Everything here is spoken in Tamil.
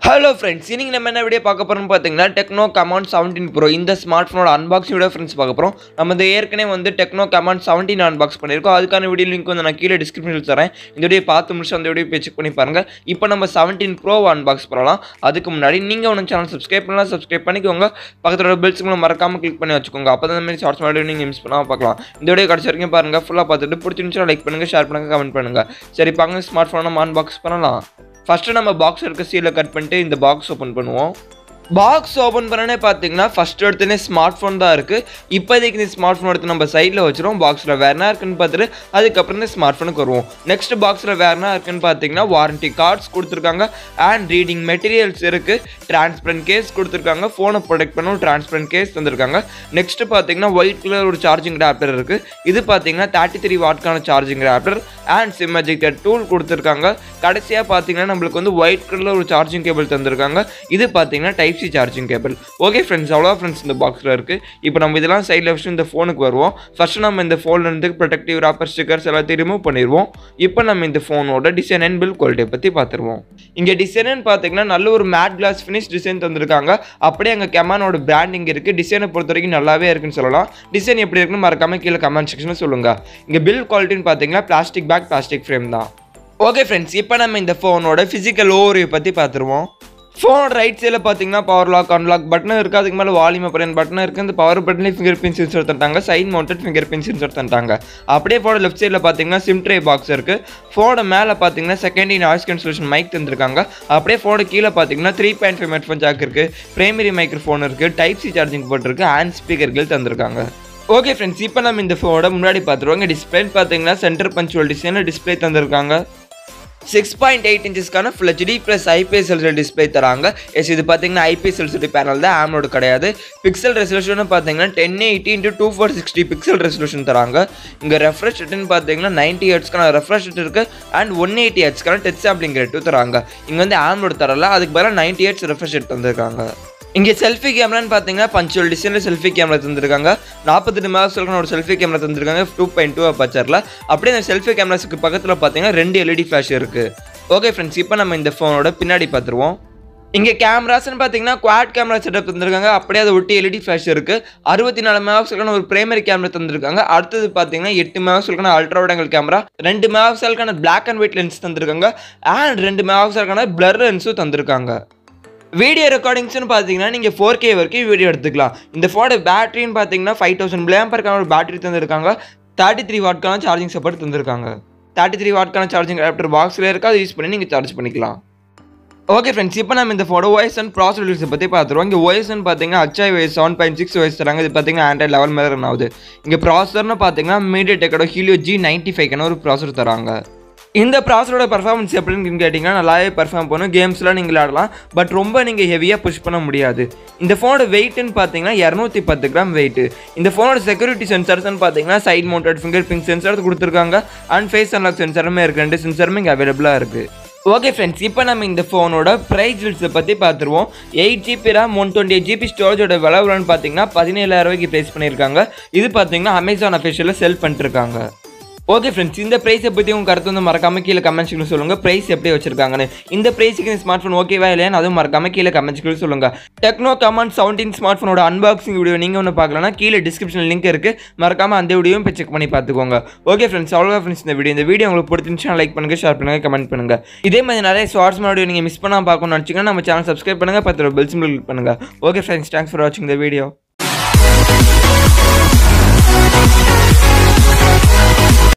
Hello friends, இன்னைக்கு நம்ம என்ன வீடியோ பார்க்க போறோம்னு பாத்தீங்கன்னா Tecno Camon 17 Pro இந்த ஸ்மார்ட்போனோட அன்பாக்சிங் வீடியோ ஃப்ரெண்ட்ஸ் பார்க்க போறோம். நம்ம ஏற்கனவே வந்து Tecno Camon 17 அன்பாக்ஸ் பண்ணிருக்கோம். அதுக்கான வீடியோ லிங்க் வந்து நான் கீழ டிஸ்கிரிப்ஷன்ல தரேன். இந்த வீடியோ பார்த்து முடிச்சு அந்த வீடியோ செக் பண்ணி பாருங்க. இப்போ நம்ம 17 Pro அன்பாக்ஸ் பண்ணலாம். அதுக்கு முன்னாடி நீங்க நம்ம சேனல் சப்ஸ்கிரைப் பண்ணலாம், சப்ஸ்கிரைப் பண்ணிக்கோங்க. பக்கத்துல பெல் சிம்பல் மறக்காம கிளிக் பண்ணி வச்சுக்கோங்க. அப்பதான் இந்த மாதிரி ஷார்ட்ஸ் வீடியோ நீங்க மிஸ் பண்ணாம பார்க்கலாம். இந்த வீடியோ கடைசி வரைக்கும் பாருங்க. ஃபுல்லா பார்த்துட்டு பிடிச்சிருந்தா லைக் பண்ணுங்க, ஷேர் பண்ணுங்க, கமெண்ட் பண்ணுங்க. சரி பாருங்க ஸ்மார்ட்போனை நம்ம அன்பாக்ஸ் பண்ணலாம். ஃபர்ஸ்ட் நம்ம பாக்ஸ் இருக்க சீலை கட் பண்ணிட்டு இந்த பாக்ஸ் ஓபன் பண்ணுவோம். பாக்ஸ் ஓபன் பண்ணனே பாத்தீங்கன்னா ஃபர்ஸ்ட் எடுத்தனே ஸ்மார்ட்போன் தான் இருக்கு. இப்போதைக்கு இந்த ஸ்மார்ட்போன் எடுத்து நம்ம சைடில் வச்சிரும். பாக்ஸில் வேற என்ன இருக்குன்னு பார்த்துட்டு அதுக்கப்புறம் இந்த ஸ்மார்ட்போனுக்கு வருவோம். நெக்ஸ்ட் பாக்ஸில் வேற என்ன இருக்குன்னு பார்த்தீங்கன்னா வாரண்டி கார்ட்ஸ் கொடுத்துருக்காங்க அண்ட் ரீடிங் மெட்டீரியல்ஸ் இருக்கு. டிரான்ஸ்பரண்ட் கேஸ் கொடுத்துருக்காங்க. ஃபோனை ப்ரொடெக்ட் பண்ண டிரான்ஸ்பரண்ட் கேஸ் தந்திருக்காங்க. நெக்ஸ்ட் பார்த்தீங்கன்னா ஒயிட் கலர் ஒரு சார்ஜிங் அடாப்டர் இருக்கு. இது பார்த்தீங்கன்னா 33 வாட்கான charging adapter and sim ejector tool கொடுத்துருக்காங்க. கடைசியாக பார்த்தீங்கன்னா நம்மளுக்கு வந்து ஒயிட் கலர் ஒரு சார்ஜிங் கேபிள் தந்திருக்காங்க. இது பார்த்தீங்கன்னா type charging cable. Okay friends, அவ்வளோ ஃப்ரெண்ட்ஸ் இந்த பாக்ஸில் இருக்குது. இப்போ நம்ம இதெல்லாம் சைடில் வச்சு இந்த ஃபோனுக்கு வருவோம். ஃபர்ஸ்ட் நம்ம இந்த ஃபோனில் இருந்து ப்ரொடெக்டிவ் ராப்பர் ஸ்டிக்கர்ஸ் எல்லாத்தையும் ரிமூவ் பண்ணிடுவோம். இப்போ நம்ம இந்த ஃபோனோட டிசைன் அண்ட் பில்ட் குவாலிட்டியை பற்றி பார்த்துருவோம். இங்கே டிசைன் பார்த்தீங்கன்னா நல்ல ஒரு மேட் கிளாஸ் ஃபினிஷ் டிசைன் தந்திருக்காங்க. அப்படியே அங்கே கெமானோட பிராண்டிங் இருக்குது. டிசைனை பொறுத்த வரைக்கும் நல்லாவே இருக்குன்னு சொல்லலாம். டிசைன் எப்படி இருக்குன்னு மறக்காம கீழே கமெண்ட் செக்ஷனில் சொல்லுங்கள். இங்கே பில்ட் குவாலிட்டின்னு பார்த்தீங்கன்னா பிளாஸ்டிக் பேக், பிளாஸ்டிக் ஃப்ரேம் தான். ஓகே ஃப்ரெண்ட்ஸ், இப்போ நம்ம இந்த ஃபோனோட ஃபிசிக்கல் ஓவர்வியூ பற்றி பார்த்துருவோம். ஃபோனோட ரைட் சைடில் பார்த்தீங்கன்னா பவர் லாக், அன்லாக் பட்டன் இருக்குது. அதுக்கு மேலே வால்யூம் அப்புறம் பட்டன் இருக்குது. அந்த பவர் பட்டன்லேயே ஃபிங்கர் பிரிண்ட் சென்சர் தந்தாங்க. Side mounted finger print sensor தந்தாங்க. அப்படியே ஃபோனோட லெஃப்ட் சைடில் பார்த்தீங்கன்னா சிம் ட்ரே பாக்ஸ் இருக்குது. ஃபோனோட மேலே பார்த்தீங்கன்னா செகண்டரி நாய்ஸ் கேன்சலேஷன் மைக் தந்திருக்காங்க. அப்படியே ஃபோனோட கீழே பார்த்தீங்கன்னா 3.5 ஹெட்ஃபோன் ஜாக் இருக்குது. பிரைமரி மைக்ரோஃபோன் இருக்குது. டைப் சி சார்ஜிங் போர்ட் இருக்குது. அண்ட் ஸ்பீக்கர்கள் தந்திருக்காங்க. ஓகே ஃப்ரெண்ட்ஸ், இப்போ நம்ம இந்த ஃபோனோட முன்னாடி பார்த்துருவாங்க. டிஸ்பிளே பார்த்தீங்கன்னா சென்டர் பஞ்சுவல் டிசைனில் டிஸ்பிளே தந்திருக்காங்க. 6.8 இன்ச்சஸ்க்கான full HD plus IPS LCD display தராங்க. இது பார்த்தீங்கன்னா ஐபிஎஸ் எல்சிடி பேனல் தான், ஆம்லோடு கிடையாது. பிக்சல் ரெசல்யூஷன் பார்த்தீங்கன்னா 1080x2460 பிக்சல் ரெசல்யூஷன் தராங்க. இங்கே ரெஃப்ரெஷ் ரேட்னு பார்த்தீங்கன்னா 90 ஹெர்ட்ஸ்க்கான ரெஃப்ரெஷ் ரேட் இருக்குது அண்ட் 180 ஹெர்ட்ஸ்க்கான டச் சாம்பிளிங் ரேட்டும் தராங்க. இங்கே வந்து ஆம்லோடு தரல, அதுக்கு பதிலாக 90 ஹெர்ட்ஸ் ரெஃப்ரெஷ் ரேட் தந்திருக்காங்க. இங்கே செல்ஃபி கேமரான்னு பார்த்தீங்கன்னா பஞ்சுவல் டிசைனில் செல்ஃபி கேமரா தந்திருக்காங்க. 48 மெகாபிக்சலுக்கான ஒரு செல்ஃபி கேமரா தந்திருக்காங்க 2.2 அப்பச்சரில். அப்படியே அந்த செல்ஃபி கேமராஸுக்கு பக்கத்தில் பார்த்தீங்கன்னா 2 எல்இடி ஃப்ளாஷ் இருக்குது. ஓகே ஃப்ரெண்ட்ஸ், இப்போ நம்ம இந்த ஃபோனோட பின்னாடி பார்த்துருவோம். இங்கே கேமராஸ்ன்னு பார்த்தீங்கன்னா குவாட் கேமரா செட்டப் தந்திருக்காங்க. அப்படியே அதை ஒட்டி எல்இடி ஃப்ளாஷ் இருக்குது. 64 மெகாபிக்சலுக்கான ஒரு பிரைமரி கேமரா தந்திருக்காங்க. அடுத்தது பார்த்தீங்கன்னா 8 மெகாபிக்சலுக்கான அல்ட்ரா வைட் ஆங்கிள் கேமரா, 2 மெகாபிக்சலுக்கான பிளாக் அண்ட் ஒயிட் லென்ஸ் தந்திருக்காங்க அண்ட் 2 மெகாபிக்சலுக்கான பிளர் லென்ஸும் தந்திருக்காங்க. வீடியோ ரெக்கார்டிங்ஸ்னு பார்த்தீங்கன்னா நீங்கள் 4K வரைக்கும் வீடியோ எடுத்துக்கலாம். இந்த ஃபோனோட பேட்டரின்னு பார்த்தீங்கன்னா 5000 mAh ஒரு பேட்டரி தந்திருக்காங்க. 33 வாட்கான சார்ஜிங் சப்போர்ட் தந்திருக்காங்க. 33 வாட்கான சார்ஜிங் அடாப்டர் பாக்ஸில் இருக்குது. அதை யூஸ் பண்ணி நீங்கள் சார்ஜ் பண்ணிக்கலாம். ஓகே ஃப்ரெண்ட்ஸ், இப்போ நம்ம இந்த ஃபோனோட OS அண்ட் ப்ராசஸர்ஸை பற்றி பார்த்துருவோம். இங்கே OSன்னு பார்த்தீங்கன்னா HiOS 7.6 OS தராங்க. இது பார்த்தீங்கன்னா ஆண்ட்ராய்ட் லெவல் மேலே ரன் ஆகுது. இங்கே ப்ராசஸர்னு பார்த்தீங்கன்னா மீடியாடெக்கோட ஹீலியோ G95 ஒரு ப்ராசஸர் தராங்க. இந்த ப்ராசஸரோட பர்ஃபார்மன்ஸ் எப்படின்னு கேட்டிங்கன்னா நல்லாவே பர்ஃபார்ம் பண்ணும். கேம்ஸ்லாம் நீங்கள் விளையாடலாம், பட் ரொம்ப நீங்கள் ஹெவியாக புஷ் பண்ண முடியாது. இந்த ஃபோனோட வெயிட்னு பார்த்தீங்கன்னா 210 கிராம் வெயிட். இந்த ஃபோனோட செக்யூரிட்டி சென்சர்ஸ்ன்னு பார்த்தீங்கன்னா side mounted finger print sensor கொடுத்துருக்காங்க அண்ட் ஃபேஸ் அன்லாக் சென்சருமே இருக்குது. 2 சென்சருமே இங்கே அவைலபிளாக இருக்குது. ஓகே ஃப்ரெண்ட்ஸ், இப்போ நம்ம இந்த ஃபோனோட ப்ரைஸ் லிஸ்ட்டை பற்றி பார்த்துருவோம். 8GB RAM 128GB ஸ்டோரேஜோட விலைன்னு பார்த்தீங்கன்னா 17,000 ரூபாய்க்கு ப்ரைஸ் பண்ணியிருக்காங்க. இது பார்த்தீங்கன்னா அமேசான் அஃபிஷியலில் செல் பண்ணிட்டுருக்காங்க. ஓகே ஃப்ரெண்ட்ஸ், இந்த ப்ரைஸை பற்றி உங்கள் கருத்து வந்து மறக்காம கீழே கமெண்ட் செக்ஷனில் சொல்லுங்கள். ப்ரைஸ் எப்படி வச்சிருக்காங்கன்னு. இந்த ப்ரைஸுக்கு இந்த ஸ்மார்ட் ஃபோன் ஓகேவா இல்லையான்னு அதுவும் மறக்காம கீழே கமெண்ட் செக்ஷனில் சொல்லுங்கள். Tecno Camon 17 ஸ்மார்ட் ஃபோனோட அன்பாக்சிங் வீடியோ நீங்கள் ஒன்று பார்க்கலன்னா கீழே டிஸ்கிரிப்ஷனில் லிங்க் இருக்குது. மறக்காம அந்த வீடியோவும் போய் செக் பண்ணி பார்த்துக்கோங்க. ஓகே ஃப்ரெண்ட்ஸ், அவ்வளோ ஃப்ரெண்ட்ஸ் இந்த வீடியோ உங்களுக்கு பிடிச்சிருந்துச்சுன்னா லைக் பண்ணுங்கள், ஷேர் பண்ணுங்கள், கமெண்ட் பண்ணுங்கள். இதே மாதிரி நிறைய ஷார்ட்ஸ் வீடியோ நீங்கள் மிஸ் பண்ணாமல் பார்க்கணும்னு நினச்சிங்கன்னா நம்ம சேனல் சப்ஸ்கிரைப் பண்ணுங்கள், பக்கத்தில் பெல் சிம்பல் கிளிக் பண்ணுங்கள். ஓகே ஃப்ரெண்ட்ஸ், தேங்க்ஸ் ஃபார் வாட்சிங் த வீடியோ.